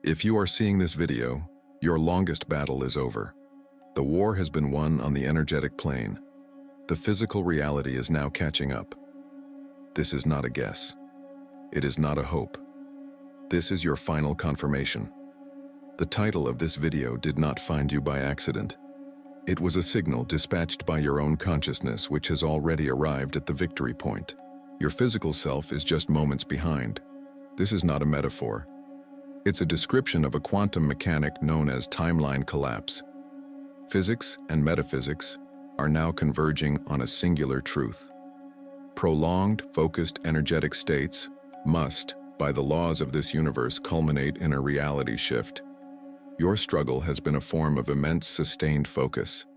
If you are seeing this video, your longest battle is over. The war has been won on the energetic plane. The physical reality is now catching up. This is not a guess. It is not a hope. This is your final confirmation. The title of this video did not find you by accident. It was a signal dispatched by your own consciousness which has already arrived at the victory point. Your physical self is just moments behind. This is not a metaphor. It's a description of a quantum mechanic known as timeline collapse. Physics and metaphysics are now converging on a singular truth. Prolonged, focused, energetic states must, by the laws of this universe, culminate in a reality shift. Your struggle has been a form of immense sustained focus,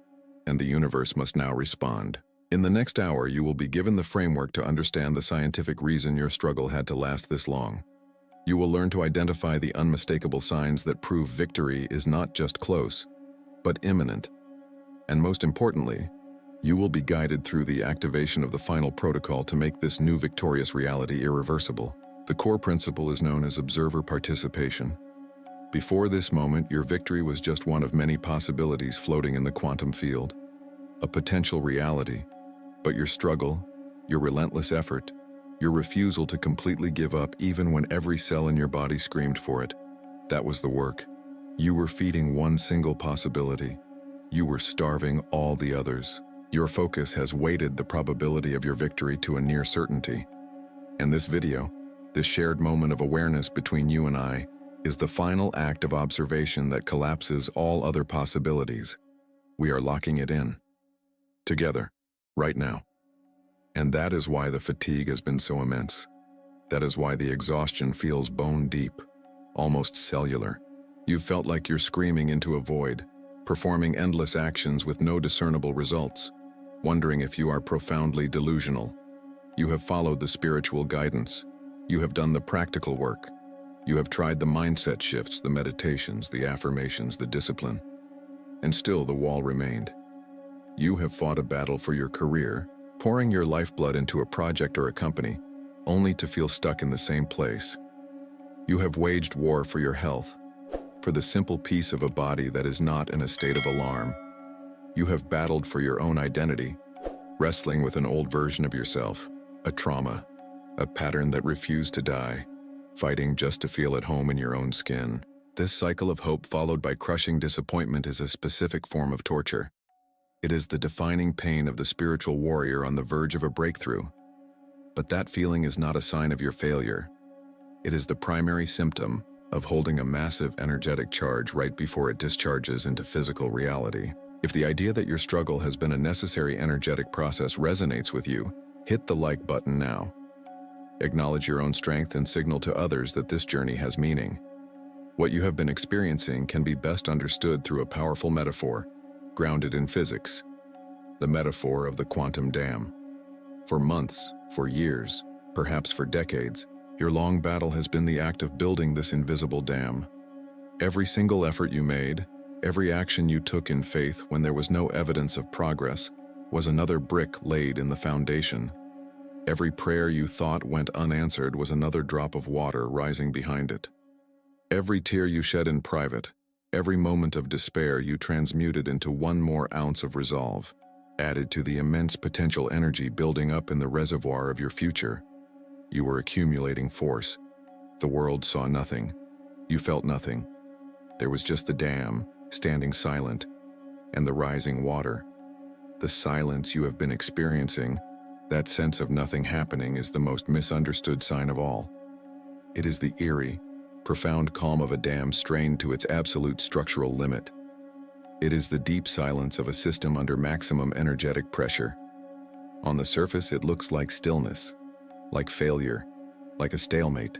and the universe must now respond. In the next hour, you will be given the framework to understand the scientific reason your struggle had to last this long. You will learn to identify the unmistakable signs that prove victory is not just close, but imminent. And most importantly, you will be guided through the activation of the final protocol to make this new victorious reality irreversible. The core principle is known as observer participation. Before this moment, your victory was just one of many possibilities floating in the quantum field, a potential reality. But your struggle, your relentless effort, your refusal to completely give up even when every cell in your body screamed for it, that was the work. You were feeding one single possibility. You were starving all the others. Your focus has weighted the probability of your victory to a near certainty. And this video, this shared moment of awareness between you and I, is the final act of observation that collapses all other possibilities. We are locking it in. Together, right now. And that is why the fatigue has been so immense. That is why the exhaustion feels bone deep, almost cellular. You felt like you're screaming into a void, performing endless actions with no discernible results, wondering if you are profoundly delusional. You have followed the spiritual guidance. You have done the practical work. You have tried the mindset shifts, the meditations, the affirmations, the discipline. And still the wall remained. You have fought a battle for your career, pouring your lifeblood into a project or a company, only to feel stuck in the same place. You have waged war for your health, for the simple peace of a body that is not in a state of alarm. You have battled for your own identity, wrestling with an old version of yourself, a trauma, a pattern that refused to die, fighting just to feel at home in your own skin. This cycle of hope followed by crushing disappointment is a specific form of torture. It is the defining pain of the spiritual warrior on the verge of a breakthrough. But that feeling is not a sign of your failure. It is the primary symptom of holding a massive energetic charge right before it discharges into physical reality. If the idea that your struggle has been a necessary energetic process resonates with you, hit the like button now. Acknowledge your own strength and signal to others that this journey has meaning. What you have been experiencing can be best understood through a powerful metaphor, grounded in physics, the metaphor of the quantum dam. For months, for years, perhaps for decades, your long battle has been the act of building this invisible dam. Every single effort you made, every action you took in faith when there was no evidence of progress, was another brick laid in the foundation. Every prayer you thought went unanswered was another drop of water rising behind it. Every tear you shed in private, every moment of despair you transmuted into one more ounce of resolve, added to the immense potential energy building up in the reservoir of your future. You were accumulating force. The world saw nothing. You felt nothing. There was just the dam, standing silent, and the rising water. The silence you have been experiencing, that sense of nothing happening, is the most misunderstood sign of all. It is the eerie, profound calm of a dam strained to its absolute structural limit. It is the deep silence of a system under maximum energetic pressure. On the surface, it looks like stillness, like failure, like a stalemate.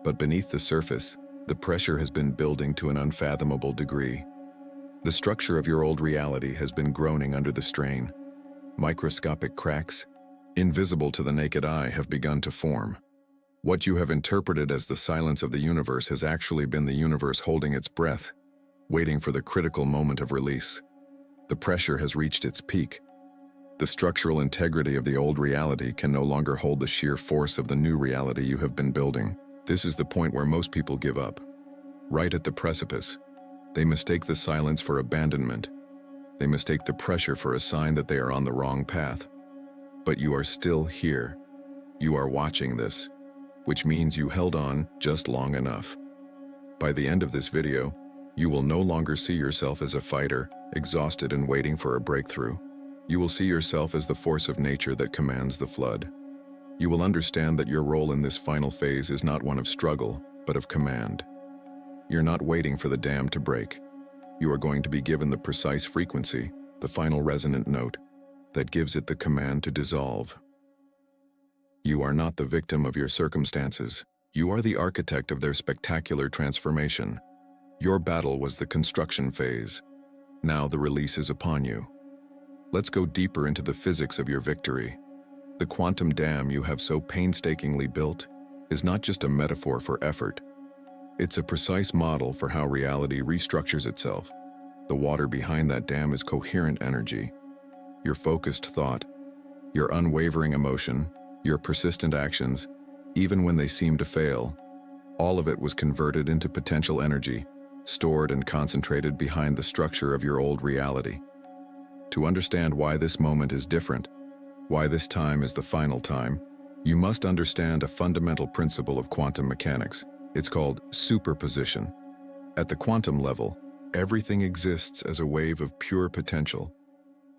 But beneath the surface, the pressure has been building to an unfathomable degree. The structure of your old reality has been groaning under the strain. Microscopic cracks, invisible to the naked eye, have begun to form. What you have interpreted as the silence of the universe has actually been the universe holding its breath, waiting for the critical moment of release. The pressure has reached its peak. The structural integrity of the old reality can no longer hold the sheer force of the new reality you have been building. This is the point where most people give up. right at the precipice. They mistake the silence for abandonment. They mistake the pressure for a sign that they are on the wrong path. But you are still here. You are watching this, which means you held on just long enough. By the end of this video, you will no longer see yourself as a fighter, exhausted and waiting for a breakthrough. You will see yourself as the force of nature that commands the flood. You will understand that your role in this final phase is not one of struggle, but of command. You're not waiting for the dam to break. You are going to be given the precise frequency, the final resonant note, that gives it the command to dissolve. You are not the victim of your circumstances. You are the architect of their spectacular transformation. Your battle was the construction phase. Now the release is upon you. Let's go deeper into the physics of your victory. The quantum dam you have so painstakingly built is not just a metaphor for effort. It's a precise model for how reality restructures itself. The water behind that dam is coherent energy. Your focused thought, your unwavering emotion, your persistent actions, even when they seem to fail, all of it was converted into potential energy, stored and concentrated behind the structure of your old reality. To understand why this moment is different, why this time is the final time, you must understand a fundamental principle of quantum mechanics. It's called superposition. At the quantum level, everything exists as a wave of pure potential.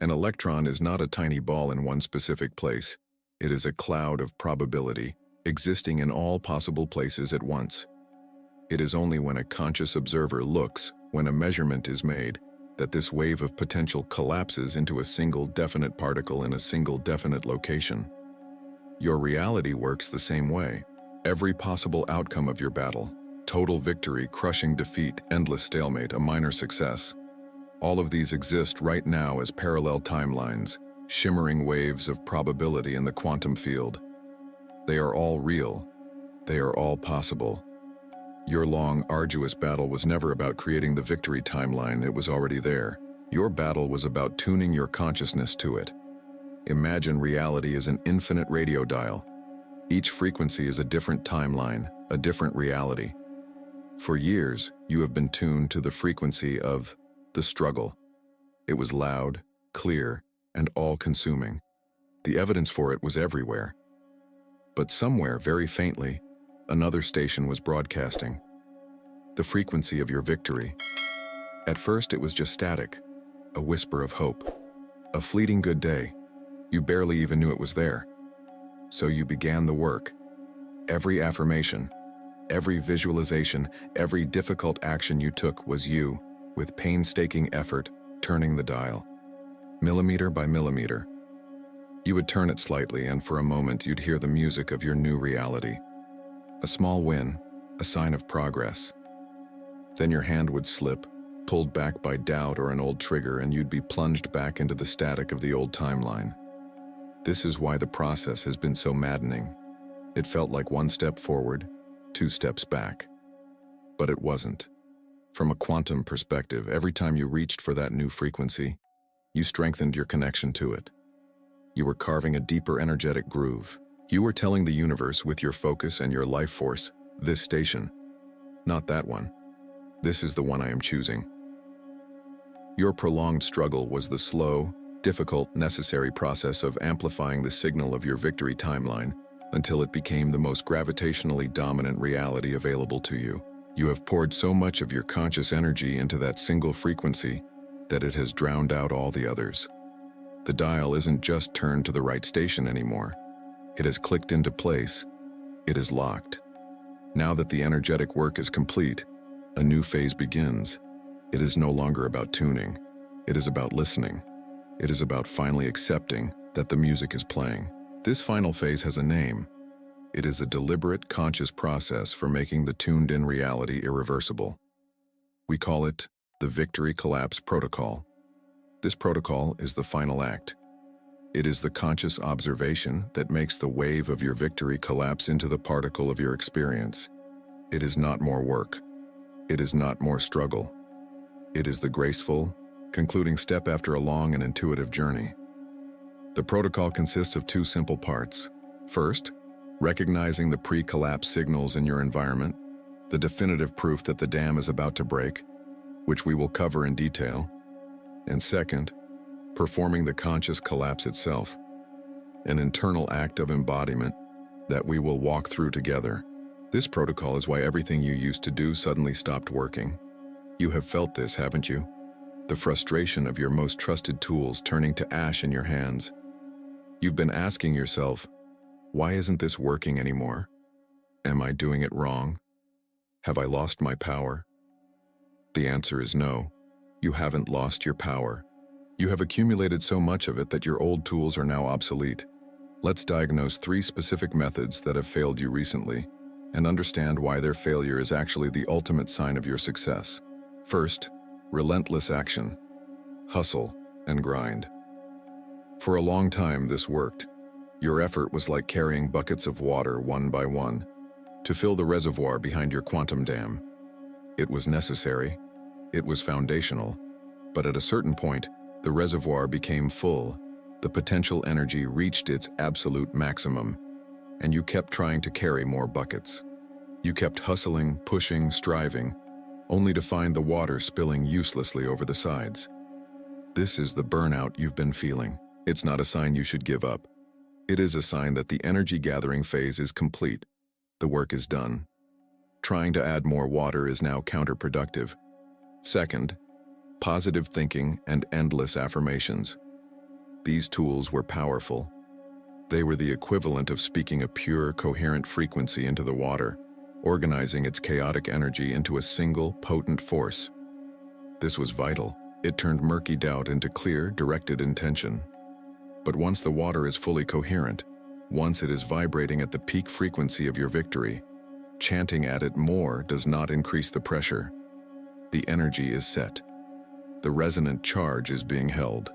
An electron is not a tiny ball in one specific place. It is a cloud of probability, existing in all possible places at once. It is only when a conscious observer looks, when a measurement is made, that this wave of potential collapses into a single definite particle in a single definite location. Your reality works the same way. Every possible outcome of your battle, total victory, crushing defeat, endless stalemate, a minor success, all of these exist right now as parallel timelines, shimmering waves of probability in the quantum field. They are all real. They are all possible. Your long, arduous battle was never about creating the victory timeline. It was already there. Your battle was about tuning your consciousness to it. Imagine reality as an infinite radio dial. Each frequency is a different timeline, a different reality. For years, you have been tuned to the frequency of the struggle. It was loud, clear, and all-consuming. The evidence for it was everywhere. But somewhere, very faintly, another station was broadcasting. The frequency of your victory. At first, it was just static, a whisper of hope, a fleeting good day. You barely even knew it was there. So you began the work. Every affirmation, every visualization, every difficult action you took was you, with painstaking effort, turning the dial. Millimeter by millimeter. You would turn it slightly, and for a moment you'd hear the music of your new reality. A small win, a sign of progress. Then your hand would slip, pulled back by doubt or an old trigger, and you'd be plunged back into the static of the old timeline. This is why the process has been so maddening. It felt like one step forward, 2 steps back. But it wasn't. From a quantum perspective, every time you reached for that new frequency, you strengthened your connection to it. You were carving a deeper energetic groove. You were telling the universe with your focus and your life force, this station, not that one. This is the one I am choosing. Your prolonged struggle was the slow, difficult, necessary process of amplifying the signal of your victory timeline until it became the most gravitationally dominant reality available to you. You have poured so much of your conscious energy into that single frequency that it has drowned out all the others. The dial isn't just turned to the right station anymore. It has clicked into place. It is locked. Now that the energetic work is complete, a new phase begins. It is no longer about tuning. It is about listening. It is about finally accepting that the music is playing. This final phase has a name. It is a deliberate, conscious process for making the tuned-in reality irreversible. We call it the Victory Collapse Protocol. This protocol is the final act. It is the conscious observation that makes the wave of your victory collapse into the particle of your experience. It is not more work. It is not more struggle. It is the graceful, concluding step after a long and intuitive journey. The protocol consists of 2 simple parts. First, recognizing the pre-collapse signals in your environment. the definitive proof that the dam is about to break, which we will cover in detail. And second, performing the conscious collapse itself, an internal act of embodiment that we will walk through together. This protocol is why everything you used to do suddenly stopped working. You have felt this, haven't you? The frustration of your most trusted tools turning to ash in your hands. You've been asking yourself, why isn't this working anymore? Am I doing it wrong? Have I lost my power? The answer is no. You haven't lost your power. You have accumulated so much of it that your old tools are now obsolete. Let's diagnose 3 specific methods that have failed you recently and understand why their failure is actually the ultimate sign of your success. First, relentless action, hustle, and grind. For a long time, this worked. Your effort was like carrying buckets of water one by one to fill the reservoir behind your quantum dam. It was necessary, it was foundational, but at a certain point, the reservoir became full, the potential energy reached its absolute maximum, and you kept trying to carry more buckets. You kept hustling, pushing, striving, only to find the water spilling uselessly over the sides. This is the burnout you've been feeling. It's not a sign you should give up. It is a sign that the energy gathering phase is complete. The work is done. Trying to add more water is now counterproductive. Second, positive thinking and endless affirmations. These tools were powerful. They were the equivalent of speaking a pure, coherent frequency into the water, organizing its chaotic energy into a single, potent force. This was vital. It turned murky doubt into clear, directed intention. But once the water is fully coherent, once it is vibrating at the peak frequency of your victory, chanting at it more does not increase the pressure. The energy is set. The resonant charge is being held.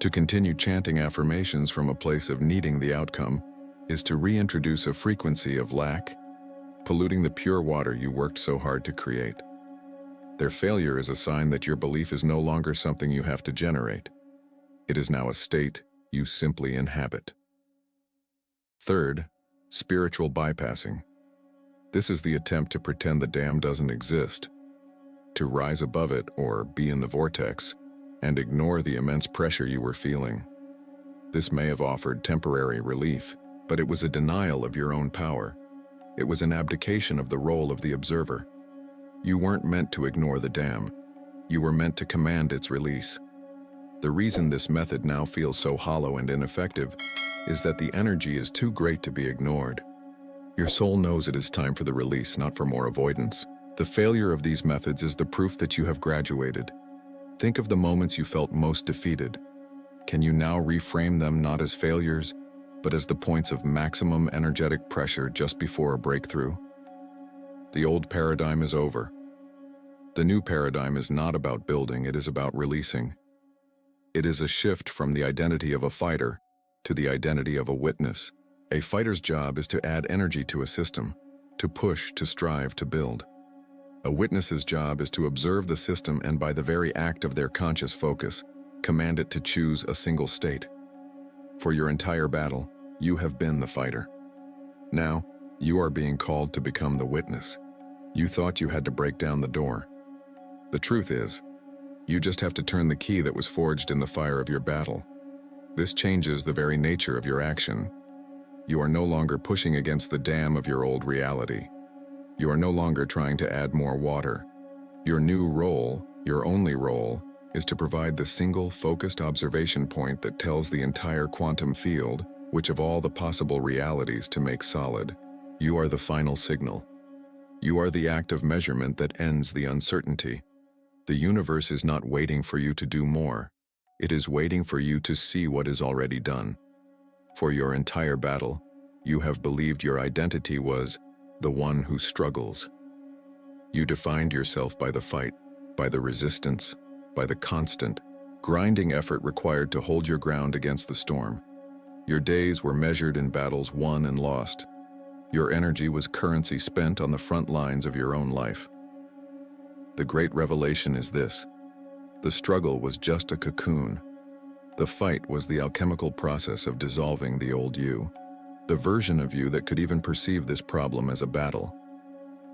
To continue chanting affirmations from a place of needing the outcome is to reintroduce a frequency of lack, polluting the pure water you worked so hard to create. Their failure is a sign that your belief is no longer something you have to generate. It is now a state you simply inhabit. Third, spiritual bypassing. This is the attempt to pretend the dam doesn't exist, to rise above it or be in the vortex, and ignore the immense pressure you were feeling. This may have offered temporary relief, but it was a denial of your own power. It was an abdication of the role of the observer. You weren't meant to ignore the dam. You were meant to command its release. The reason this method now feels so hollow and ineffective is that the energy is too great to be ignored. Your soul knows it is time for the release, not for more avoidance. The failure of these methods is the proof that you have graduated. Think of the moments you felt most defeated. Can you now reframe them not as failures, but as the points of maximum energetic pressure just before a breakthrough? The old paradigm is over. The new paradigm is not about building, it is about releasing. It is a shift from the identity of a fighter to the identity of a witness. A fighter's job is to add energy to a system, to push, to strive, to build. A witness's job is to observe the system and by the very act of their conscious focus, command it to choose a single state. For your entire battle, you have been the fighter. Now, you are being called to become the witness. You thought you had to break down the door. The truth is, you just have to turn the key that was forged in the fire of your battle. This changes the very nature of your action. You are no longer pushing against the dam of your old reality. You are no longer trying to add more water. Your new role, your only role, is to provide the single focused observation point that tells the entire quantum field which of all the possible realities to make solid. You are the final signal. You are the act of measurement that ends the uncertainty. The universe is not waiting for you to do more. It is waiting for you to see what is already done. For your entire battle, you have believed your identity was the one who struggles. You defined yourself by the fight, by the resistance, by the constant, grinding effort required to hold your ground against the storm. Your days were measured in battles won and lost. Your energy was currency spent on the front lines of your own life. The great revelation is this: the struggle was just a cocoon. The fight was the alchemical process of dissolving the old you, the version of you that could even perceive this problem as a battle.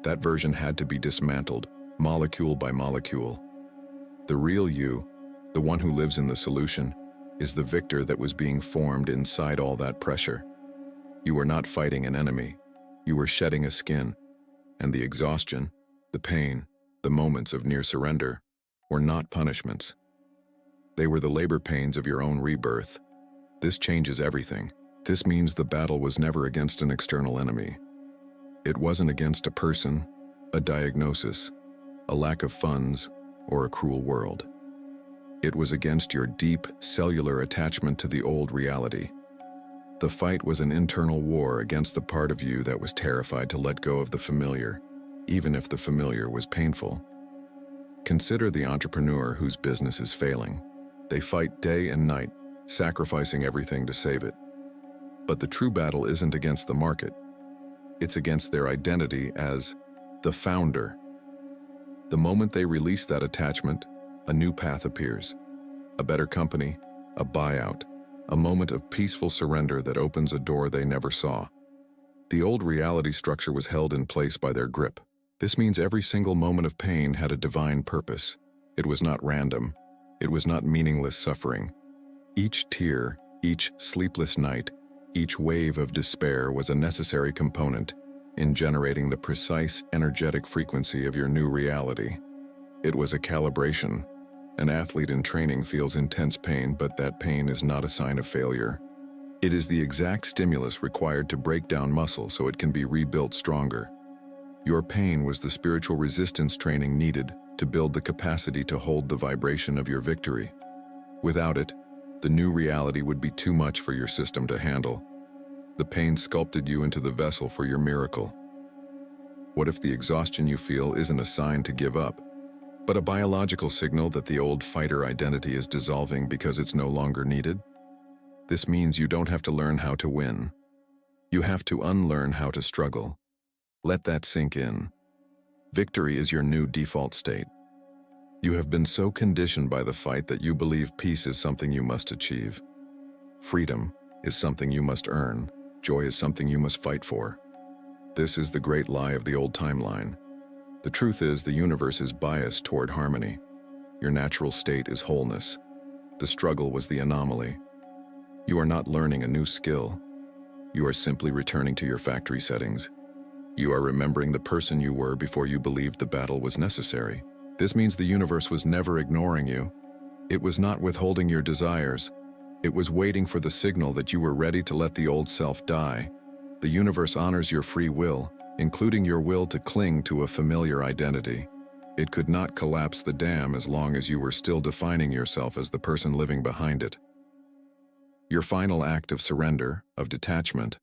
That version had to be dismantled, molecule by molecule. The real you, the one who lives in the solution, is the victor that was being formed inside all that pressure. You were not fighting an enemy. You were shedding a skin, and the exhaustion, the pain, the moments of near surrender were not punishments. They were the labor pains of your own rebirth. This changes everything. This means the battle was never against an external enemy. It wasn't against a person, a diagnosis, a lack of funds, or a cruel world. It was against your deep, cellular attachment to the old reality. The fight was an internal war against the part of you that was terrified to let go of the familiar, even if the familiar was painful. Consider the entrepreneur whose business is failing. They fight day and night, sacrificing everything to save it. But the true battle isn't against the market. It's against their identity as the founder. The moment they release that attachment, a new path appears. A better company, a buyout, a moment of peaceful surrender that opens a door they never saw. The old reality structure was held in place by their grip. This means every single moment of pain had a divine purpose. It was not random. It was not meaningless suffering. Each tear, each sleepless night, each wave of despair was a necessary component in generating the precise energetic frequency of your new reality. It was a calibration. An athlete in training feels intense pain, but that pain is not a sign of failure. It is the exact stimulus required to break down muscle so it can be rebuilt stronger. Your pain was the spiritual resistance training needed to build the capacity to hold the vibration of your victory. Without it, the new reality would be too much for your system to handle. The pain sculpted you into the vessel for your miracle. What if the exhaustion you feel isn't a sign to give up, but a biological signal that the old fighter identity is dissolving because it's no longer needed? This means you don't have to learn how to win. You have to unlearn how to struggle. Let that sink in. Victory is your new default state. You have been so conditioned by the fight that you believe peace is something you must achieve. Freedom is something you must earn. Joy is something you must fight for. This is the great lie of the old timeline. The truth is, the universe is biased toward harmony. Your natural state is wholeness. The struggle was the anomaly. You are not learning a new skill. You are simply returning to your factory settings. You are remembering the person you were before you believed the battle was necessary. This means the universe was never ignoring you. It was not withholding your desires. It was waiting for the signal that you were ready to let the old self die. The universe honors your free will, including your will to cling to a familiar identity. It could not collapse the dam as long as you were still defining yourself as the person living behind it. Your final act of surrender, of detachment,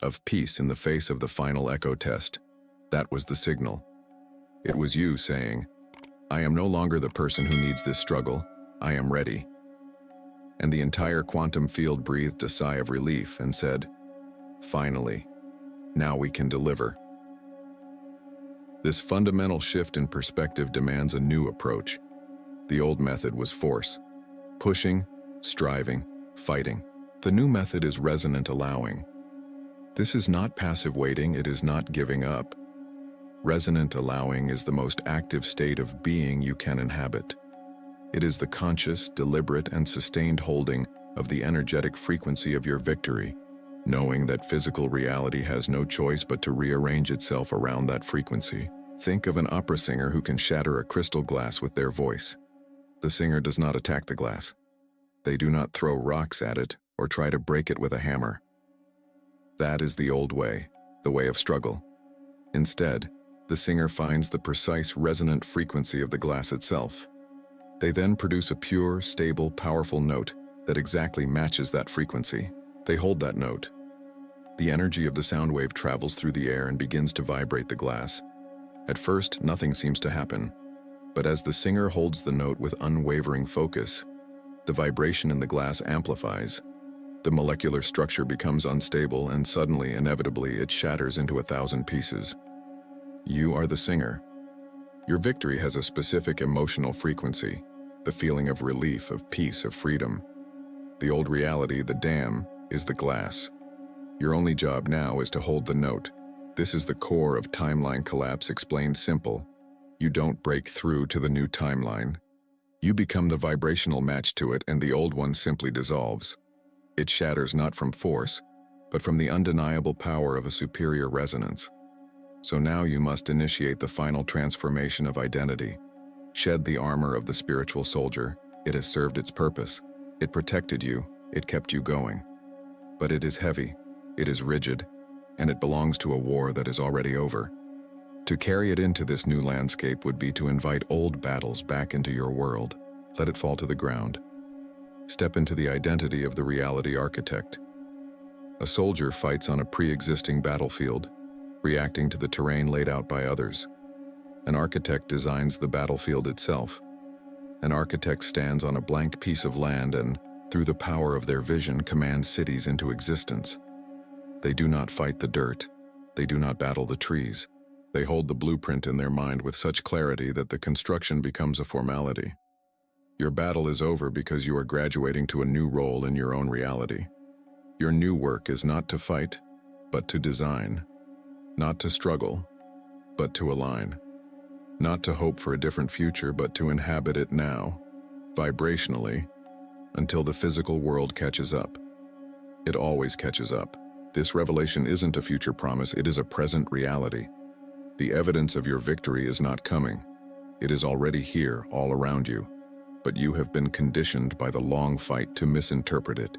of peace in the face of the final echo test, that was the signal. It was you saying, "I am no longer the person who needs this struggle. I am ready." And the entire quantum field breathed a sigh of relief and said, "Finally, now we can deliver." This fundamental shift in perspective demands a new approach. The old method was force, pushing, striving, fighting. The new method is resonant allowing. This is not passive waiting, it is not giving up. Resonant allowing is the most active state of being you can inhabit. It is the conscious, deliberate, and sustained holding of the energetic frequency of your victory, knowing that physical reality has no choice but to rearrange itself around that frequency. Think of an opera singer who can shatter a crystal glass with their voice. The singer does not attack the glass. They do not throw rocks at it or try to break it with a hammer. That is the old way, the way of struggle. Instead, the singer finds the precise resonant frequency of the glass itself. They then produce a pure, stable, powerful note that exactly matches that frequency. They hold that note. The energy of the sound wave travels through the air and begins to vibrate the glass. At first, nothing seems to happen, but as the singer holds the note with unwavering focus, the vibration in the glass amplifies. The molecular structure becomes unstable, and suddenly, inevitably, it shatters into 1,000 pieces. You are the singer. Your victory has a specific emotional frequency, the feeling of relief, of peace, of freedom. The old reality, the dam, is the glass. Your only job now is to hold the note, This is the core of timeline collapse explained simple. You don't break through to the new timeline. You become the vibrational match to it, and the old one simply dissolves. It shatters not from force, but from the undeniable power of a superior resonance. So now you must initiate the final transformation of identity. Shed the armor of the spiritual soldier. It has served its purpose. It protected you. It kept you going. But it is heavy. It is rigid. And it belongs to a war that is already over. To carry it into this new landscape would be to invite old battles back into your world. Let it fall to the ground. Step into the identity of the reality architect. A soldier fights on a pre-existing battlefield, reacting to the terrain laid out by others. An architect designs the battlefield itself. An architect stands on a blank piece of land and, through the power of their vision, commands cities into existence. They do not fight the dirt. They do not battle the trees. They hold the blueprint in their mind with such clarity that the construction becomes a formality. Your battle is over because you are graduating to a new role in your own reality. Your new work is not to fight, but to design. Not to struggle, but to align. Not to hope for a different future, but to inhabit it now, vibrationally, until the physical world catches up. It always catches up. This revelation isn't a future promise, it is a present reality. The evidence of your victory is not coming. It is already here, all around you. But you have been conditioned by the long fight to misinterpret it.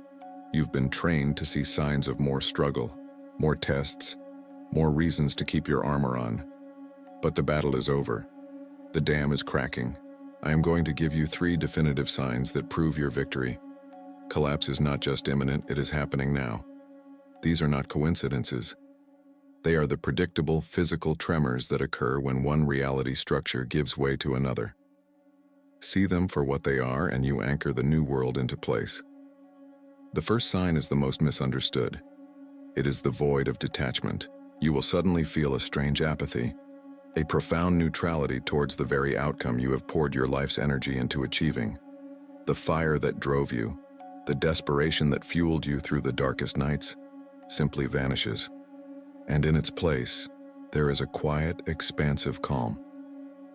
You've been trained to see signs of more struggle, more tests, more reasons to keep your armor on. But the battle is over. The dam is cracking. I am going to give you 3 definitive signs that prove your victory. Collapse is not just imminent, it is happening now. These are not coincidences. They are the predictable physical tremors that occur when one reality structure gives way to another. See them for what they are, and you anchor the new world into place. The first sign is the most misunderstood. It is the void of detachment. You will suddenly feel a strange apathy, a profound neutrality towards the very outcome you have poured your life's energy into achieving. The fire that drove you, the desperation that fueled you through the darkest nights, simply vanishes. And in its place, there is a quiet, expansive calm.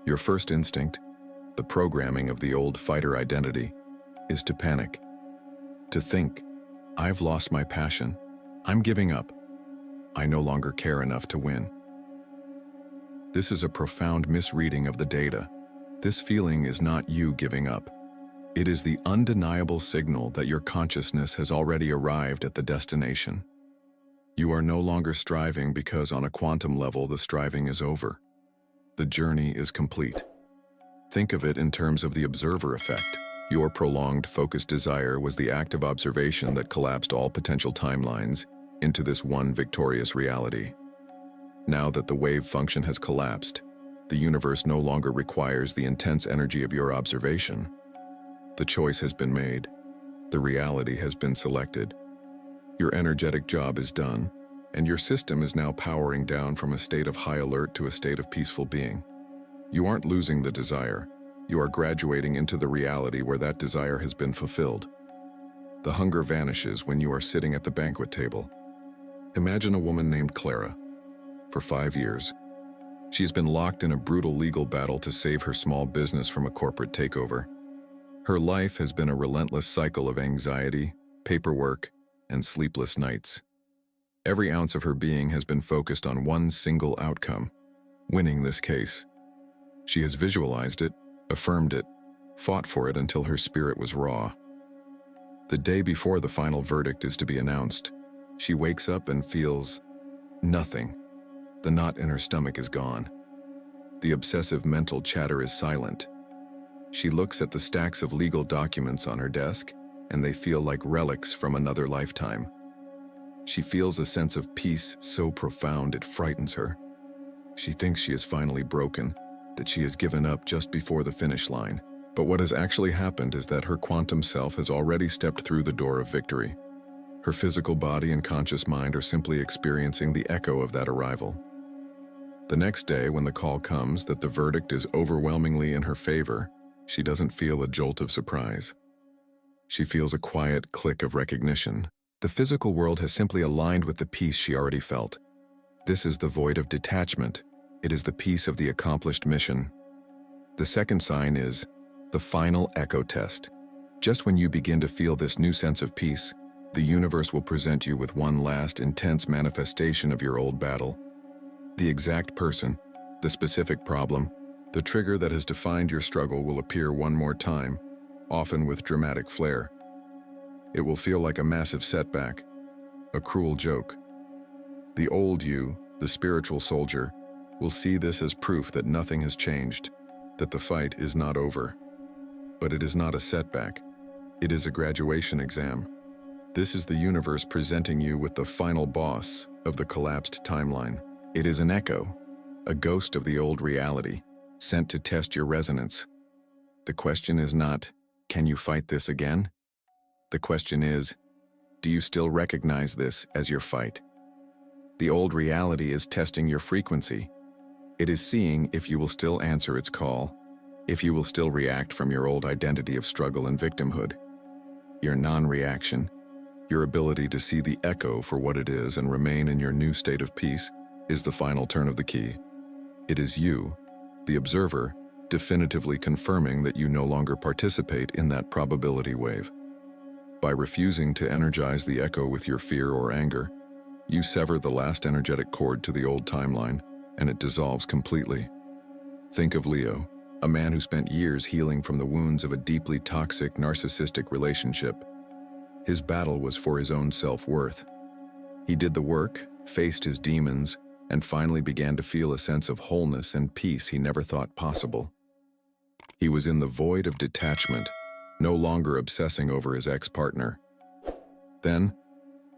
Your first instinct, the programming of the old fighter identity, is to panic. To think, I've lost my passion, I'm giving up, I no longer care enough to win. This is a profound misreading of the data. This feeling is not you giving up. It is the undeniable signal that your consciousness has already arrived at the destination. You are no longer striving because on a quantum level the striving is over. The journey is complete. Think of it in terms of the observer effect. Your prolonged, focused desire was the active observation that collapsed all potential timelines into this one victorious reality. Now that the wave function has collapsed, the universe no longer requires the intense energy of your observation. The choice has been made. The reality has been selected. Your energetic job is done, and your system is now powering down from a state of high alert to a state of peaceful being. You aren't losing the desire. You are graduating into the reality where that desire has been fulfilled. The hunger vanishes when you are sitting at the banquet table. Imagine a woman named Clara. For 5 years, she's been locked in a brutal legal battle to save her small business from a corporate takeover. Her life has been a relentless cycle of anxiety, paperwork, and sleepless nights. Every ounce of her being has been focused on one single outcome: winning this case. She has visualized it, affirmed it, fought for it until her spirit was raw. The day before the final verdict is to be announced, she wakes up and feels nothing. The knot in her stomach is gone. The obsessive mental chatter is silent. She looks at the stacks of legal documents on her desk, and they feel like relics from another lifetime. She feels a sense of peace so profound it frightens her. She thinks she is finally broken, that she has given up just before the finish line. But what has actually happened is that her quantum self has already stepped through the door of victory. Her physical body and conscious mind are simply experiencing the echo of that arrival. The next day, when the call comes that the verdict is overwhelmingly in her favor, she doesn't feel a jolt of surprise. She feels a quiet click of recognition. The physical world has simply aligned with the peace she already felt. This is the void of detachment. It is the peace of the accomplished mission. The second sign is the final echo test. Just when you begin to feel this new sense of peace, the universe will present you with one last intense manifestation of your old battle. The exact person, the specific problem, the trigger that has defined your struggle will appear one more time, often with dramatic flair. It will feel like a massive setback, a cruel joke. The old you, the spiritual soldier, will see this as proof that nothing has changed, that the fight is not over. But it is not a setback. It is a graduation exam. This is the universe presenting you with the final boss of the collapsed timeline. It is an echo, a ghost of the old reality, sent to test your resonance. The question is not, can you fight this again? The question is, do you still recognize this as your fight? The old reality is testing your frequency. It is seeing if you will still answer its call, if you will still react from your old identity of struggle and victimhood. Your non-reaction, your ability to see the echo for what it is and remain in your new state of peace, is the final turn of the key. It is you, the observer, definitively confirming that you no longer participate in that probability wave. By refusing to energize the echo with your fear or anger, you sever the last energetic cord to the old timeline, and it dissolves completely. Think of Leo, a man who spent years healing from the wounds of a deeply toxic, narcissistic relationship. His battle was for his own self-worth. He did the work, faced his demons, and finally began to feel a sense of wholeness and peace he never thought possible. He was in the void of detachment, no longer obsessing over his ex-partner. Then,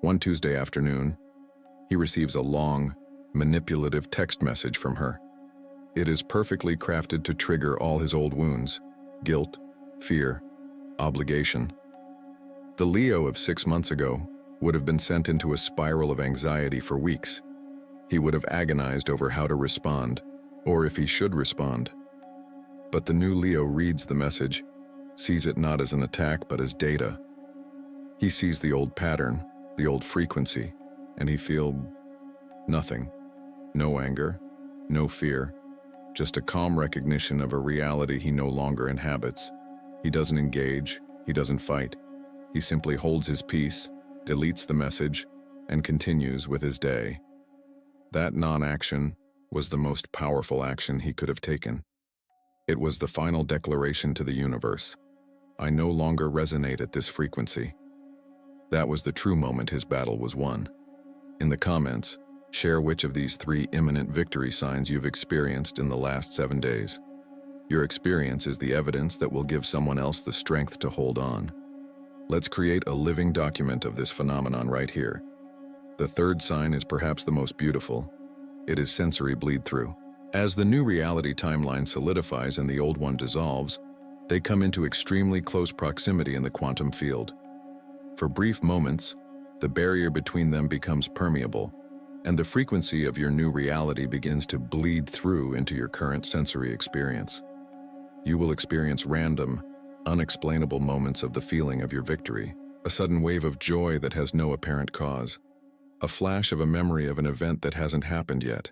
one Tuesday afternoon, he receives a long, manipulative text message from her. It is perfectly crafted to trigger all his old wounds: guilt, fear, obligation. The Leo of 6 months ago would have been sent into a spiral of anxiety for weeks. He would have agonized over how to respond, or if he should respond. But the new Leo reads the message, sees it not as an attack but as data. He sees the old pattern, the old frequency, and he feels nothing. No anger, no fear, just a calm recognition of a reality he no longer inhabits. He doesn't engage, he doesn't fight. He simply holds his peace, deletes the message, and continues with his day. That non-action was the most powerful action he could have taken. It was the final declaration to the universe. I no longer resonate at this frequency. That was the true moment his battle was won. In the comments, share which of these 3 imminent victory signs you've experienced in the last 7 days. Your experience is the evidence that will give someone else the strength to hold on. Let's create a living document of this phenomenon right here. The third sign is perhaps the most beautiful. It is sensory bleed-through. As the new reality timeline solidifies and the old one dissolves, they come into extremely close proximity in the quantum field. For brief moments, the barrier between them becomes permeable, and the frequency of your new reality begins to bleed through into your current sensory experience. You will experience random, unexplainable moments of the feeling of your victory, a sudden wave of joy that has no apparent cause, a flash of a memory of an event that hasn't happened yet.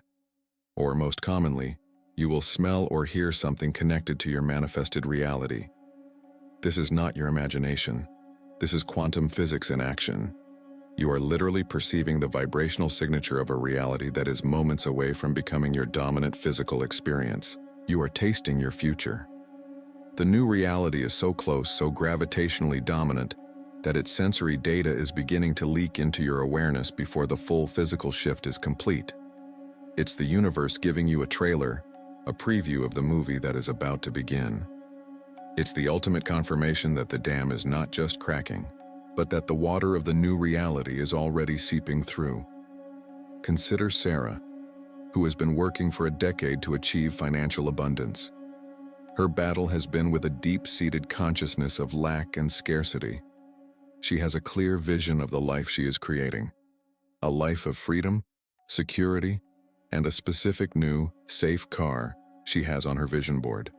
Or most commonly, you will smell or hear something connected to your manifested reality. This is not your imagination. This is quantum physics in action. You are literally perceiving the vibrational signature of a reality that is moments away from becoming your dominant physical experience. You are tasting your future. The new reality is so close, so gravitationally dominant, that its sensory data is beginning to leak into your awareness before the full physical shift is complete. It's the universe giving you a trailer, a preview of the movie that is about to begin. It's the ultimate confirmation that the dam is not just cracking, but that the water of the new reality is already seeping through. Consider Sarah, who has been working for a decade to achieve financial abundance. Her battle has been with a deep-seated consciousness of lack and scarcity. She has a clear vision of the life she is creating, a life of freedom, security, and a specific new, safe car she has on her vision board.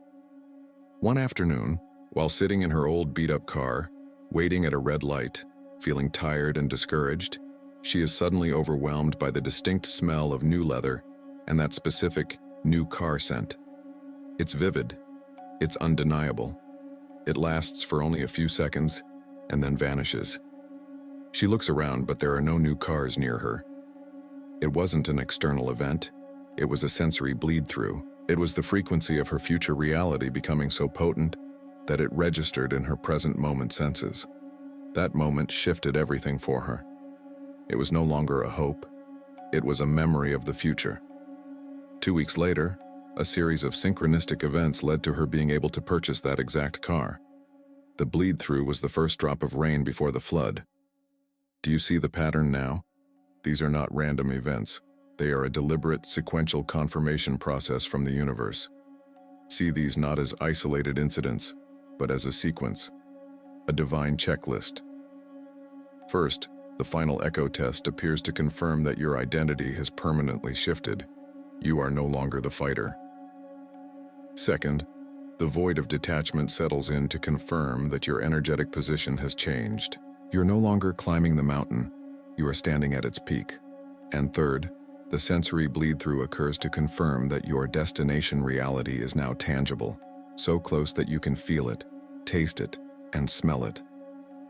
One afternoon, while sitting in her old beat-up car, waiting at a red light, feeling tired and discouraged, She is suddenly overwhelmed by the distinct smell of new leather and that specific new car scent. It's vivid. It's undeniable. It lasts for only a few seconds and then vanishes. She looks around, but there are no new cars near her. It wasn't an external event. It was a sensory bleed-through. It was the frequency of her future reality becoming so potent that it registered in her present moment senses. That moment shifted everything for her. It was no longer a hope. It was a memory of the future. 2 weeks later, a series of synchronistic events led to her being able to purchase that exact car. The bleed-through was the first drop of rain before the flood. Do you see the pattern now? These are not random events. They are a deliberate, sequential confirmation process from the universe. See these not as isolated incidents, but as a sequence, a divine checklist. First, the final echo test appears to confirm that your identity has permanently shifted. You are no longer the fighter. Second, the void of detachment settles in to confirm that your energetic position has changed. You're no longer climbing the mountain, you are standing at its peak. And third, the sensory bleed-through occurs to confirm that your destination reality is now tangible, so close that you can feel it, taste it, and smell it.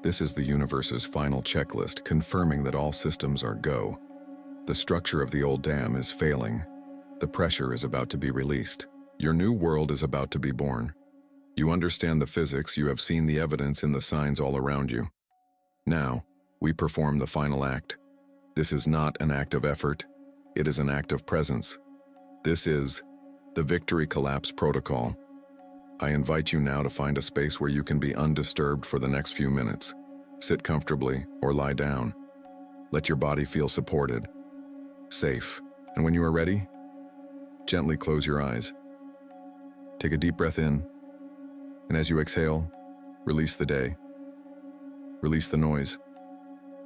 This is the universe's final checklist, confirming that all systems are go. The structure of the old dam is failing. The pressure is about to be released. Your new world is about to be born. You understand the physics, you have seen the evidence in the signs all around you. Now, we perform the final act. This is not an act of effort. It is an act of presence. This is the Victory Collapse Protocol. I invite you now to find a space where you can be undisturbed for the next few minutes. Sit comfortably or lie down. Let your body feel supported, safe. And when you are ready, gently close your eyes. Take a deep breath in, and as you exhale, release the day. Release the noise.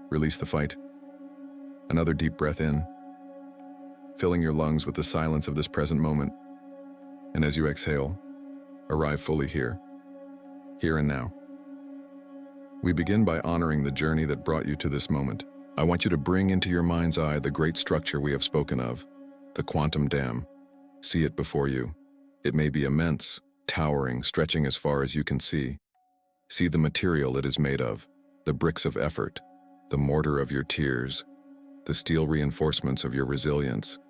Release the fight. Another deep breath in, filling your lungs with the silence of this present moment. And as you exhale, arrive fully here and now. We begin by honoring the journey that brought you to this moment. I want you to bring into your mind's eye the great structure we have spoken of, the quantum dam. See it before you. It may be immense, towering, stretching as far as you can see. See the material it is made of, the bricks of effort, the mortar of your tears, the steel reinforcements of your resilience.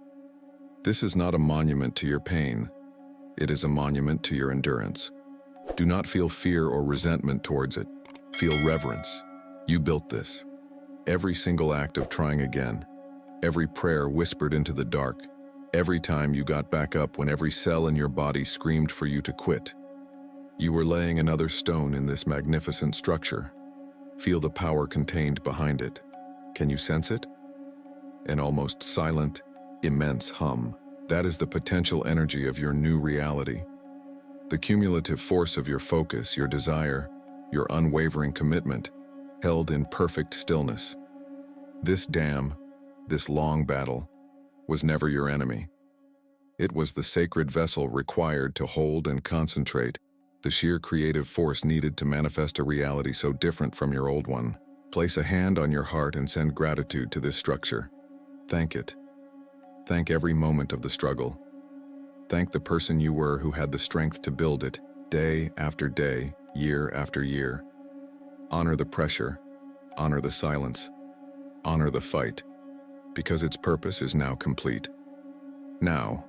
This is not a monument to your pain. It is a monument to your endurance. Do not feel fear or resentment towards it. Feel reverence. You built this. Every single act of trying again, every prayer whispered into the dark, every time you got back up when every cell in your body screamed for you to quit. You were laying another stone in this magnificent structure. Feel the power contained behind it. Can you sense it? An almost silent, immense hum. That is the potential energy of your new reality. The cumulative force of your focus, your desire, your unwavering commitment, held in perfect stillness. This dam, this long battle, was never your enemy. It was the sacred vessel required to hold and concentrate the sheer creative force needed to manifest a reality so different from your old one. Place a hand on your heart and send gratitude to this structure. Thank it. Thank every moment of the struggle. Thank the person you were who had the strength to build it, day after day, year after year. Honor the pressure, honor the silence, honor the fight, because its purpose is now complete. Now,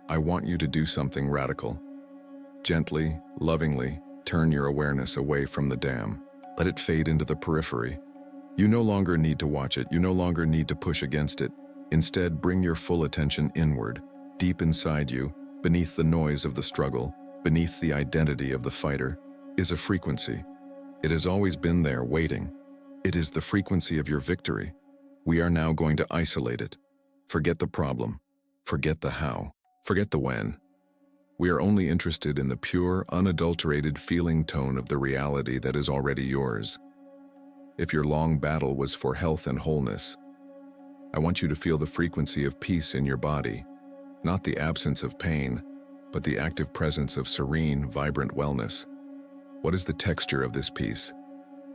I want you to do something radical. Gently, lovingly, turn your awareness away from the dam. Let it fade into the periphery. You no longer need to watch it. You no longer need to push against it. Instead, bring your full attention inward, deep inside you, beneath the noise of the struggle, beneath the identity of the fighter, is a frequency. It has always been there, waiting. It is the frequency of your victory. We are now going to isolate it. Forget the problem. Forget the how. Forget the when. We are only interested in the pure, unadulterated feeling tone of the reality that is already yours. If your long battle was for health and wholeness, I want you to feel the frequency of peace in your body, not the absence of pain, but the active presence of serene, vibrant wellness. What is the texture of this peace?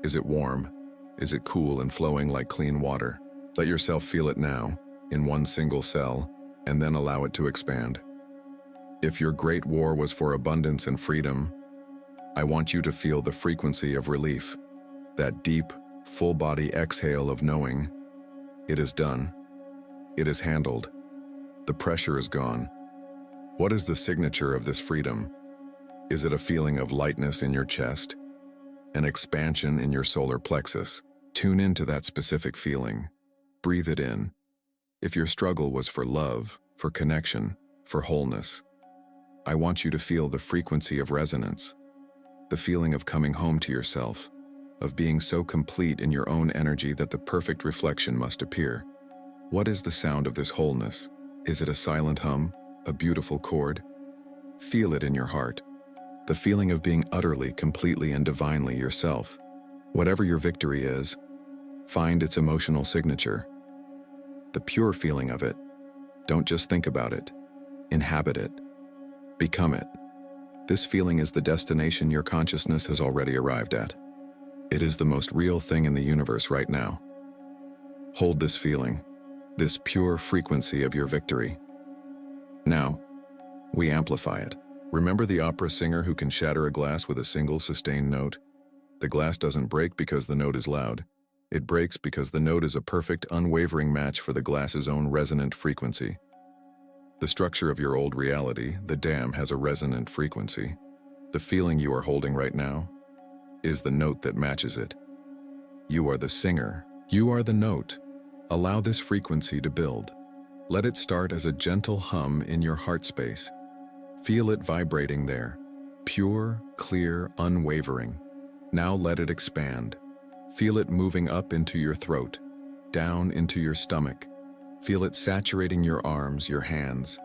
Is it warm? Is it cool and flowing like clean water? Let yourself feel it now, in one single cell, and then allow it to expand. If your great war was for abundance and freedom, I want you to feel the frequency of relief, that deep, full-body exhale of knowing, it is done, it is handled, the pressure is gone. What is the signature of this freedom? Is it a feeling of lightness in your chest? An expansion in your solar plexus? Tune into that specific feeling. Breathe it in. If your struggle was for love, for connection, for wholeness, I want you to feel the frequency of resonance, the feeling of coming home to yourself, of being so complete in your own energy that the perfect reflection must appear. What is the sound of this wholeness? Is it a silent hum, a beautiful chord? Feel it in your heart. The feeling of being utterly, completely, and divinely yourself. Whatever your victory is, find its emotional signature. The pure feeling of it. Don't just think about it. Inhabit it. Become it. This feeling is the destination your consciousness has already arrived at. It is the most real thing in the universe right now. Hold this feeling, this pure frequency of your victory. Now, we amplify it. Remember the opera singer who can shatter a glass with a single sustained note? The glass doesn't break because the note is loud. It breaks because the note is a perfect, unwavering match for the glass's own resonant frequency. The structure of your old reality, the dam, has a resonant frequency. The feeling you are holding right now is the note that matches it. You are the singer. You are the note. Allow this frequency to build. Let it start as a gentle hum in your heart space. Feel it vibrating there. Pure, clear, unwavering. Now let it expand. Feel it moving up into your throat, down into your stomach. Feel it saturating your arms, your hands.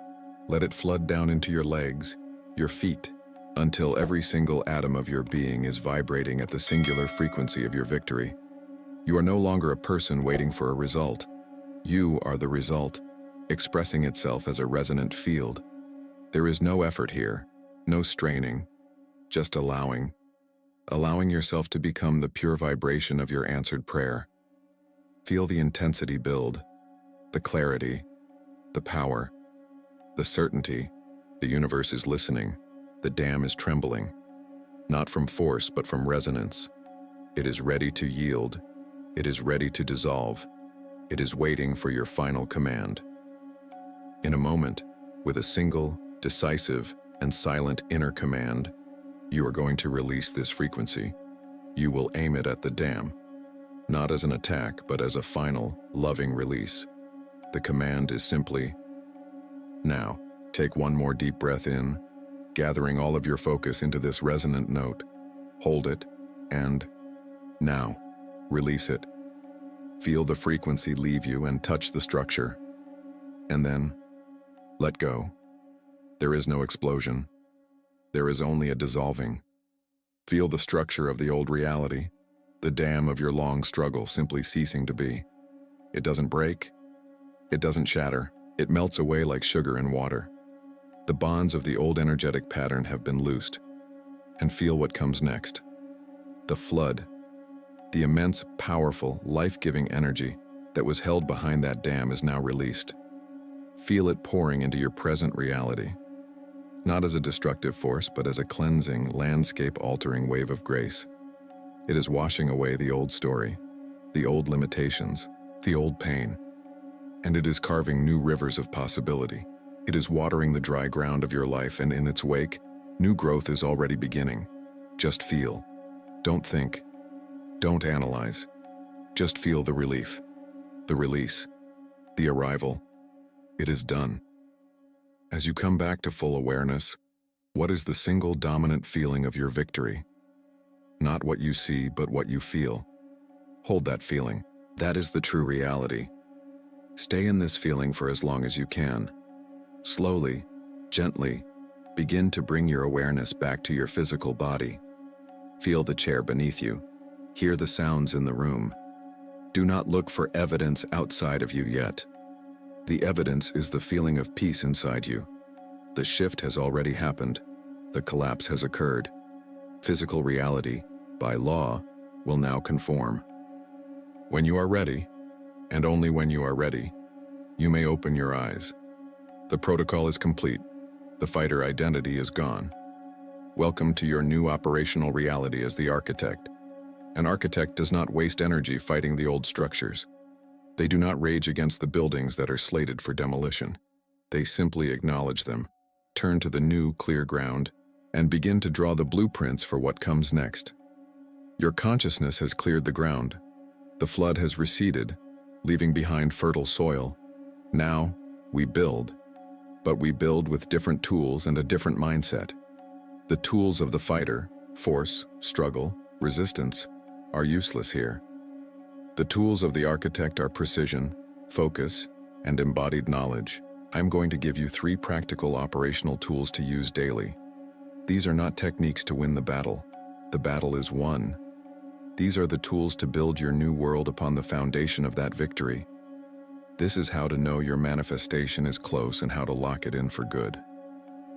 Let it flood down into your legs, your feet, until every single atom of your being is vibrating at the singular frequency of your victory. You are no longer a person waiting for a result. You are the result, expressing itself as a resonant field. There is no effort here, no straining, just allowing yourself to become the pure vibration of your answered prayer. Feel the intensity build, the clarity, the power, the certainty. The universe is listening. The dam is trembling, not from force but from resonance. It is ready to yield. It is ready to dissolve. It is waiting for your final command. In a moment, with a single, decisive, and silent inner command, you are going to release this frequency. You will aim it at the dam, not as an attack, but as a final, loving release. The command is simply, now. Take one more deep breath in, gathering all of your focus into this resonant note. Hold it, and now, release it. Feel the frequency leave you and touch the structure. And then, let go. There is no explosion. There is only a dissolving. Feel the structure of the old reality, the dam of your long struggle simply ceasing to be. It doesn't break. It doesn't shatter. It melts away like sugar in water. The bonds of the old energetic pattern have been loosed. And feel what comes next. The flood. The immense, powerful, life-giving energy that was held behind that dam is now released. Feel it pouring into your present reality. Not as a destructive force, but as a cleansing, landscape-altering wave of grace. It is washing away the old story, the old limitations, the old pain. And it is carving new rivers of possibility. It is watering the dry ground of your life, and in its wake, new growth is already beginning. Just feel. Don't think. Don't analyze. Just feel the relief, the release, the arrival. It is done. As you come back to full awareness, what is the single dominant feeling of your victory? Not what you see, but what you feel. Hold that feeling. That is the true reality. Stay in this feeling for as long as you can. Slowly, gently, begin to bring your awareness back to your physical body. Feel the chair beneath you. Hear the sounds in the room. Do not look for evidence outside of you yet. The evidence is the feeling of peace inside you. The shift has already happened. The collapse has occurred. Physical reality, by law, will now conform. When you are ready, and only when you are ready, you may open your eyes. The protocol is complete. The fighter identity is gone. Welcome to your new operational reality as the architect. An architect does not waste energy fighting the old structures. They do not rage against the buildings that are slated for demolition. They simply acknowledge them, turn to the new, clear ground, and begin to draw the blueprints for what comes next. Your consciousness has cleared the ground. The flood has receded, leaving behind fertile soil. Now, we build. But we build with different tools and a different mindset. The tools of the fighter, force, struggle, resistance, are useless here. The tools of the architect are precision, focus, and embodied knowledge. I'm going to give you 3 practical operational tools to use daily. These are not techniques to win the battle. The battle is won. These are the tools to build your new world upon the foundation of that victory. This is how to know your manifestation is close and how to lock it in for good.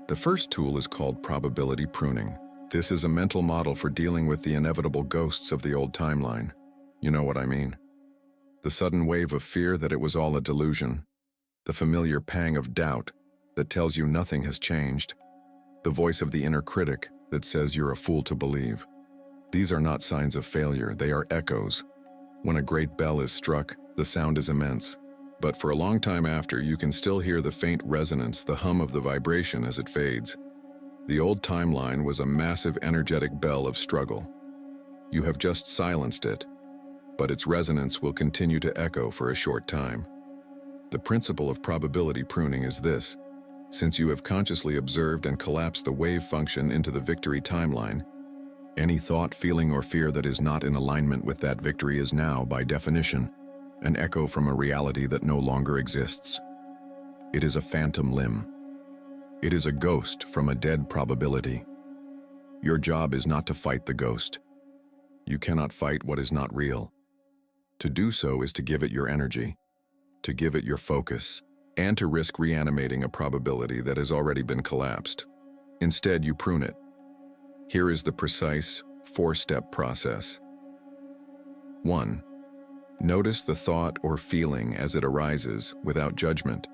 The first tool is called probability pruning. This is a mental model for dealing with the inevitable ghosts of the old timeline. You know what I mean? The sudden wave of fear that it was all a delusion. The familiar pang of doubt that tells you nothing has changed. The voice of the inner critic that says you're a fool to believe. These are not signs of failure, they are echoes. When a great bell is struck, the sound is immense. But for a long time after, you can still hear the faint resonance, the hum of the vibration as it fades. The old timeline was a massive energetic bell of struggle. You have just silenced it, but its resonance will continue to echo for a short time. The principle of probability pruning is this. Since you have consciously observed and collapsed the wave function into the victory timeline, any thought, feeling, or fear that is not in alignment with that victory is now, by definition, an echo from a reality that no longer exists. It is a phantom limb. It is a ghost from a dead probability. Your job is not to fight the ghost. You cannot fight what is not real. To do so is to give it your energy, to give it your focus, and to risk reanimating a probability that has already been collapsed. Instead, you prune it. Here is the precise 4-step process. 1. Notice the thought or feeling as it arises without judgment.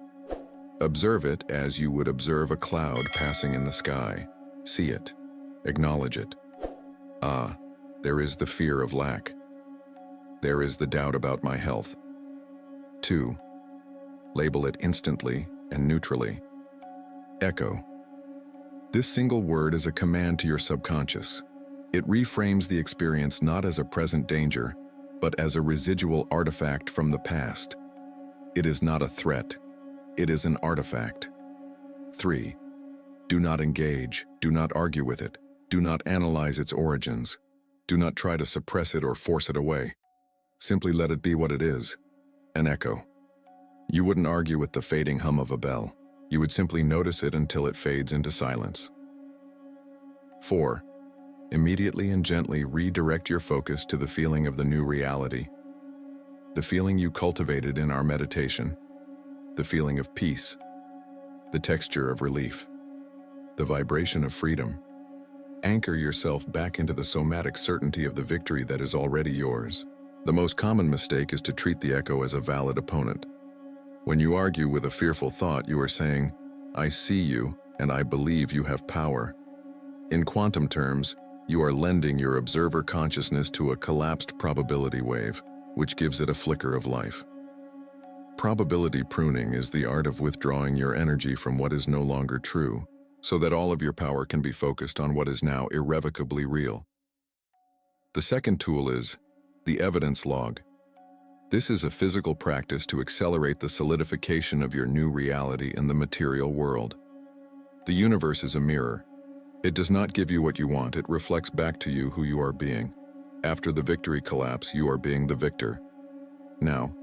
Observe it as you would observe a cloud passing in the sky. See it. Acknowledge it. Ah, there is the fear of lack. There is the doubt about my health. 2. Label it instantly and neutrally. Echo. This single word is a command to your subconscious. It reframes the experience not as a present danger, but as a residual artifact from the past. It is not a threat. It is an artifact. 3. Do not engage. Do not argue with it. Do not analyze its origins. Do not try to suppress it or force it away. Simply let it be what it is, an echo. You wouldn't argue with the fading hum of a bell. You would simply notice it until it fades into silence. 4. Immediately and gently redirect your focus to the feeling of the new reality. The feeling you cultivated in our meditation. The feeling of peace. The texture of relief. The vibration of freedom. Anchor yourself back into the somatic certainty of the victory that is already yours. The most common mistake is to treat the echo as a valid opponent. When you argue with a fearful thought, you are saying, I see you and I believe you have power. In quantum terms, you are lending your observer consciousness to a collapsed probability wave, which gives it a flicker of life. Probability pruning is the art of withdrawing your energy from what is no longer true, so that all of your power can be focused on what is now irrevocably real. The second tool is the evidence log. This is a physical practice to accelerate the solidification of your new reality in the material world. The universe is a mirror. It does not give you what you want, it reflects back to you who you are being. After the victory collapse, you are being the victor. Now,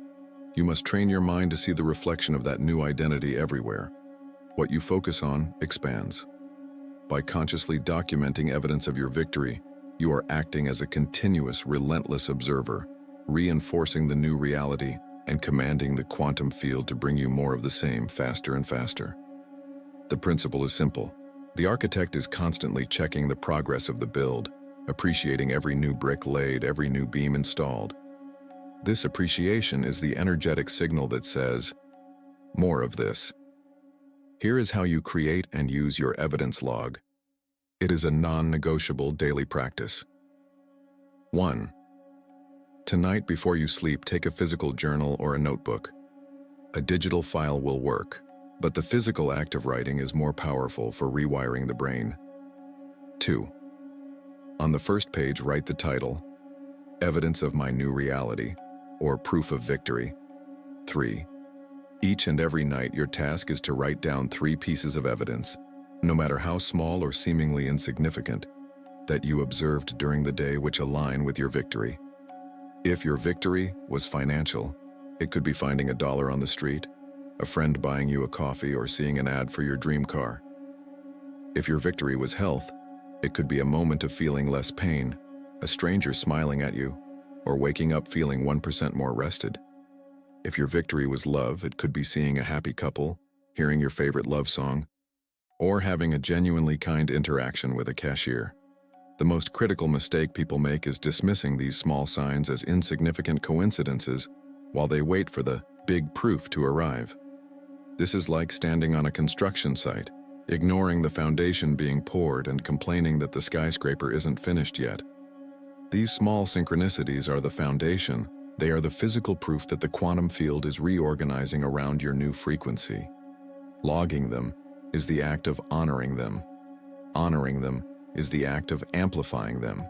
you must train your mind to see the reflection of that new identity everywhere. What you focus on expands. By consciously documenting evidence of your victory, you are acting as a continuous, relentless observer, reinforcing the new reality and commanding the quantum field to bring you more of the same faster and faster. The principle is simple. The architect is constantly checking the progress of the build, appreciating every new brick laid, every new beam installed. This appreciation is the energetic signal that says, more of this. Here is how you create and use your evidence log. It is a non-negotiable daily practice. 1. Tonight before you sleep, take a physical journal or a notebook. A digital file will work, but the physical act of writing is more powerful for rewiring the brain. 2. On the first page, write the title, Evidence of My New Reality, or Proof of Victory. 3. Each and every night, your task is to write down 3 pieces of evidence, no matter how small or seemingly insignificant, that you observed during the day which align with your victory. If your victory was financial, it could be finding $1 on the street, a friend buying you a coffee, or seeing an ad for your dream car. If your victory was health, it could be a moment of feeling less pain, a stranger smiling at you, or waking up feeling 1% more rested. If your victory was love, it could be seeing a happy couple, hearing your favorite love song, or having a genuinely kind interaction with a cashier. The most critical mistake people make is dismissing these small signs as insignificant coincidences while they wait for the big proof to arrive. This is like standing on a construction site, ignoring the foundation being poured and complaining that the skyscraper isn't finished yet. These small synchronicities are the foundation. They are the physical proof that the quantum field is reorganizing around your new frequency. Logging them is the act of honoring them. Honoring them is the act of amplifying them.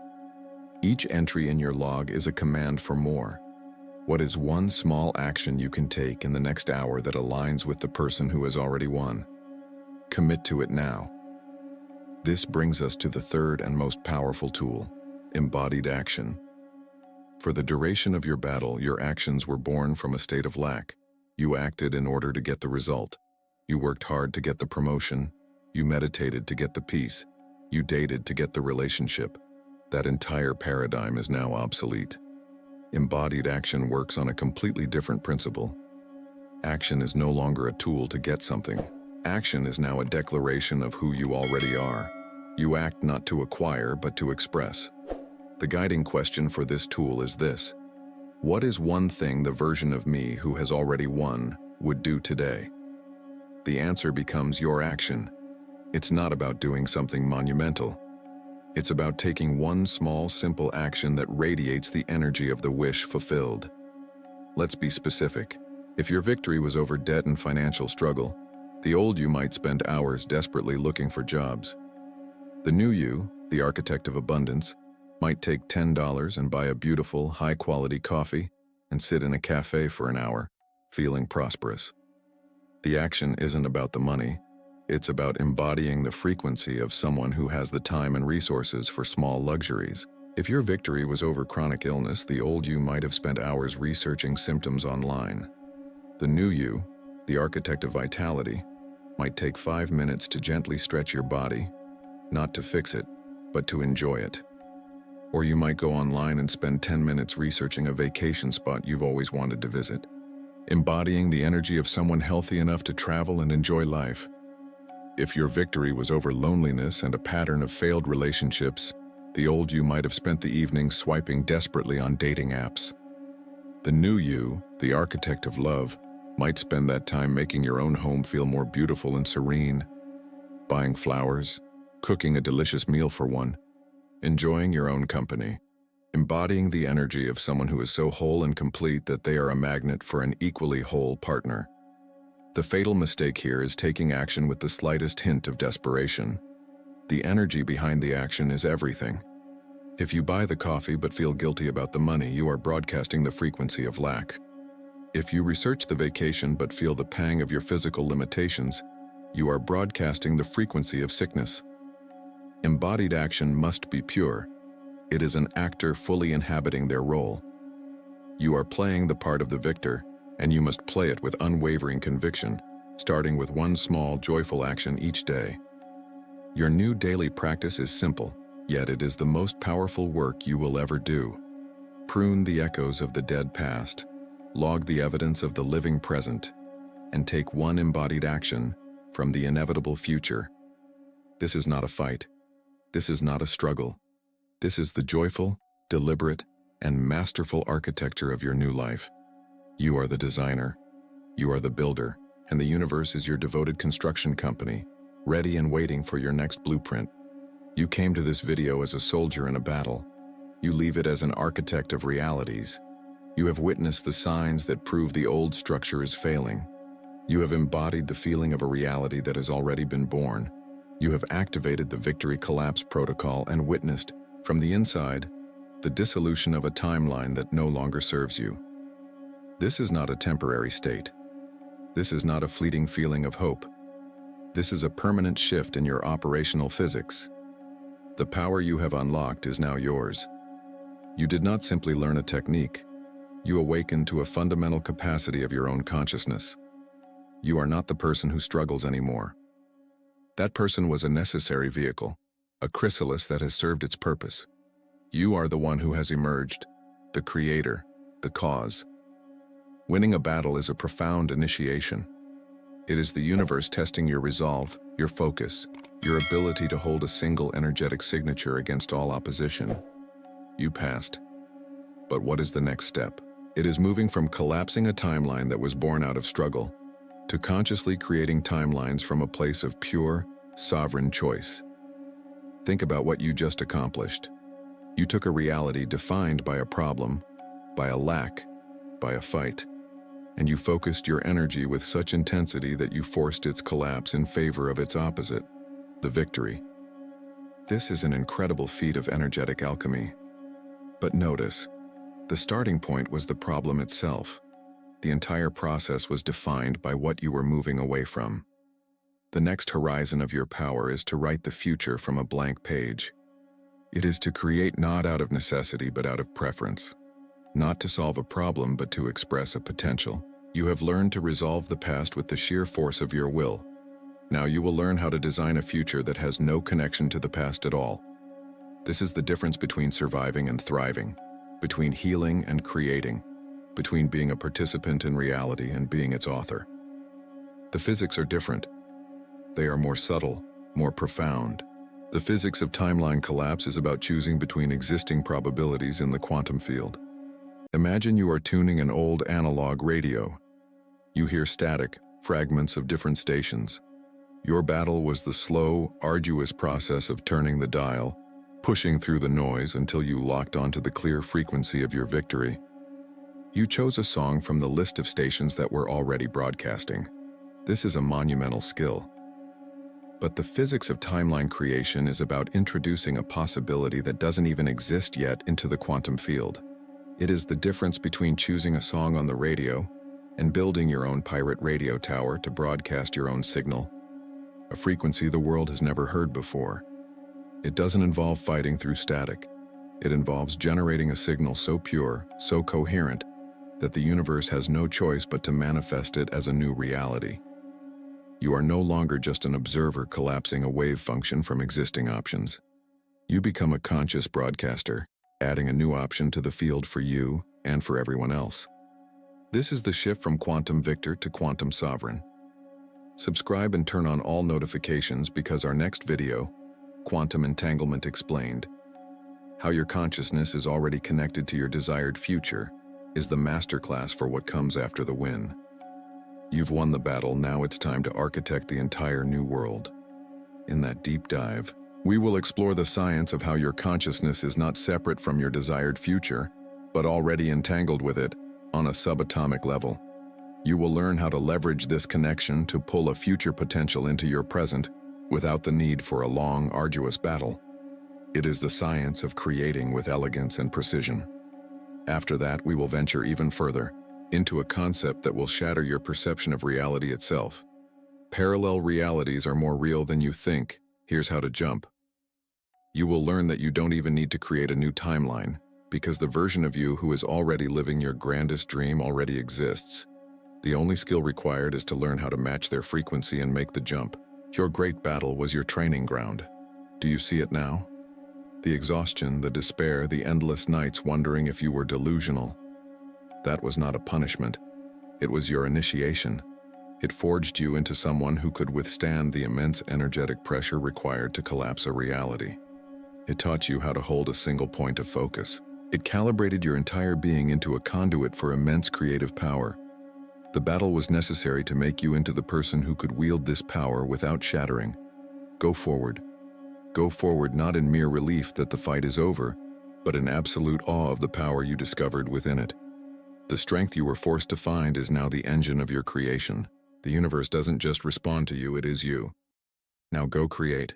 Each entry in your log is a command for more. What is one small action you can take in the next hour that aligns with the person who has already won? Commit to it now. This brings us to the third and most powerful tool, embodied action. For the duration of your battle, your actions were born from a state of lack. You acted in order to get the result. You worked hard to get the promotion. You meditated to get the peace. You dated to get the relationship. That entire paradigm is now obsolete. Embodied action works on a completely different principle. Action is no longer a tool to get something. Action is now a declaration of who you already are. You act not to acquire, but to express. The guiding question for this tool is this: what is one thing the version of me who has already won would do today? The answer becomes your action. It's not about doing something monumental. It's about taking one small, simple action that radiates the energy of the wish fulfilled. Let's be specific. If your victory was over debt and financial struggle, the old you might spend hours desperately looking for jobs. The new you, the architect of abundance, might take $10 and buy a beautiful, high-quality coffee and sit in a cafe for an hour, feeling prosperous. The action isn't about the money. It's about embodying the frequency of someone who has the time and resources for small luxuries. If your victory was over chronic illness, the old you might have spent hours researching symptoms online. The new you, the architect of vitality, might take 5 minutes to gently stretch your body, not to fix it, but to enjoy it. Or you might go online and spend 10 minutes researching a vacation spot you've always wanted to visit, embodying the energy of someone healthy enough to travel and enjoy life. If your victory was over loneliness and a pattern of failed relationships, the old you might have spent the evening swiping desperately on dating apps. The new you, the architect of love, might spend that time making your own home feel more beautiful and serene, buying flowers, cooking a delicious meal for one, enjoying your own company, embodying the energy of someone who is so whole and complete that they are a magnet for an equally whole partner. The fatal mistake here is taking action with the slightest hint of desperation. The energy behind the action is everything. If you buy the coffee but feel guilty about the money, you are broadcasting the frequency of lack. If you research the vacation but feel the pang of your physical limitations, you are broadcasting the frequency of sickness. Embodied action must be pure. It is an actor fully inhabiting their role. You are playing the part of the victor, and you must play it with unwavering conviction, starting with one small, joyful action each day. Your new daily practice is simple, yet it is the most powerful work you will ever do. Prune the echoes of the dead past, log the evidence of the living present, and take one embodied action from the inevitable future. This is not a fight. This is not a struggle. This is the joyful, deliberate, and masterful architecture of your new life. You are the designer, you are the builder, and the universe is your devoted construction company, ready and waiting for your next blueprint. You came to this video as a soldier in a battle. You leave it as an architect of realities. You have witnessed the signs that prove the old structure is failing. You have embodied the feeling of a reality that has already been born. You have activated the victory collapse protocol and witnessed, from the inside, the dissolution of a timeline that no longer serves you. This is not a temporary state. This is not a fleeting feeling of hope. This is a permanent shift in your operational physics. The power you have unlocked is now yours. You did not simply learn a technique. You awakened to a fundamental capacity of your own consciousness. You are not the person who struggles anymore. That person was a necessary vehicle, a chrysalis that has served its purpose. You are the one who has emerged, the creator, the cause. Winning a battle is a profound initiation. It is the universe testing your resolve, your focus, your ability to hold a single energetic signature against all opposition. You passed. But what is the next step? It is moving from collapsing a timeline that was born out of struggle to consciously creating timelines from a place of pure, sovereign choice. Think about what you just accomplished. You took a reality defined by a problem, by a lack, by a fight, and you focused your energy with such intensity that you forced its collapse in favor of its opposite, the victory. This is an incredible feat of energetic alchemy. But notice, the starting point was the problem itself. The entire process was defined by what you were moving away from. The next horizon of your power is to write the future from a blank page. It is to create not out of necessity but out of preference. Not to solve a problem but to express a potential. You have learned to resolve the past with the sheer force of your will. Now you will learn how to design a future that has no connection to the past at all. This is the difference between surviving and thriving, between healing and creating, between being a participant in reality and being its author. The physics are different. They are more subtle, more profound. The physics of timeline collapse is about choosing between existing probabilities in the quantum field. Imagine you are tuning an old analog radio. You hear static, fragments of different stations. Your battle was the slow, arduous process of turning the dial, pushing through the noise until you locked onto the clear frequency of your victory. You chose a song from the list of stations that were already broadcasting. This is a monumental skill. But the physics of timeline creation is about introducing a possibility that doesn't even exist yet into the quantum field. It is the difference between choosing a song on the radio and building your own pirate radio tower to broadcast your own signal, a frequency the world has never heard before. It doesn't involve fighting through static. It involves generating a signal so pure, so coherent, that the universe has no choice but to manifest it as a new reality. You are no longer just an observer collapsing a wave function from existing options. You become a conscious broadcaster, adding a new option to the field for you and for everyone else. This is the shift from quantum victor to quantum sovereign. Subscribe and turn on all notifications because our next video, Quantum Entanglement Explained, how your consciousness is already connected to your desired future, is the masterclass for what comes after the win. You've won the battle, now it's time to architect the entire new world. In that deep dive, we will explore the science of how your consciousness is not separate from your desired future, but already entangled with it on a subatomic level. You will learn how to leverage this connection to pull a future potential into your present without the need for a long, arduous battle. It is the science of creating with elegance and precision. After that, we will venture even further into a concept that will shatter your perception of reality itself. Parallel realities are more real than you think. Here's how to jump. You will learn that you don't even need to create a new timeline, because the version of you who is already living your grandest dream already exists. The only skill required is to learn how to match their frequency and make the jump. Your great battle was your training ground. Do you see it now? The exhaustion, the despair, the endless nights wondering if you were delusional. That was not a punishment. It was your initiation. It forged you into someone who could withstand the immense energetic pressure required to collapse a reality. It taught you how to hold a single point of focus, It calibrated your entire being into a conduit for immense creative power. The battle was necessary to make you into the person who could wield this power without shattering. Go forward. Go forward not in mere relief that the fight is over, but in absolute awe of the power you discovered within it. The strength you were forced to find is now the engine of your creation. The universe doesn't just respond to you, it is you. Now go create.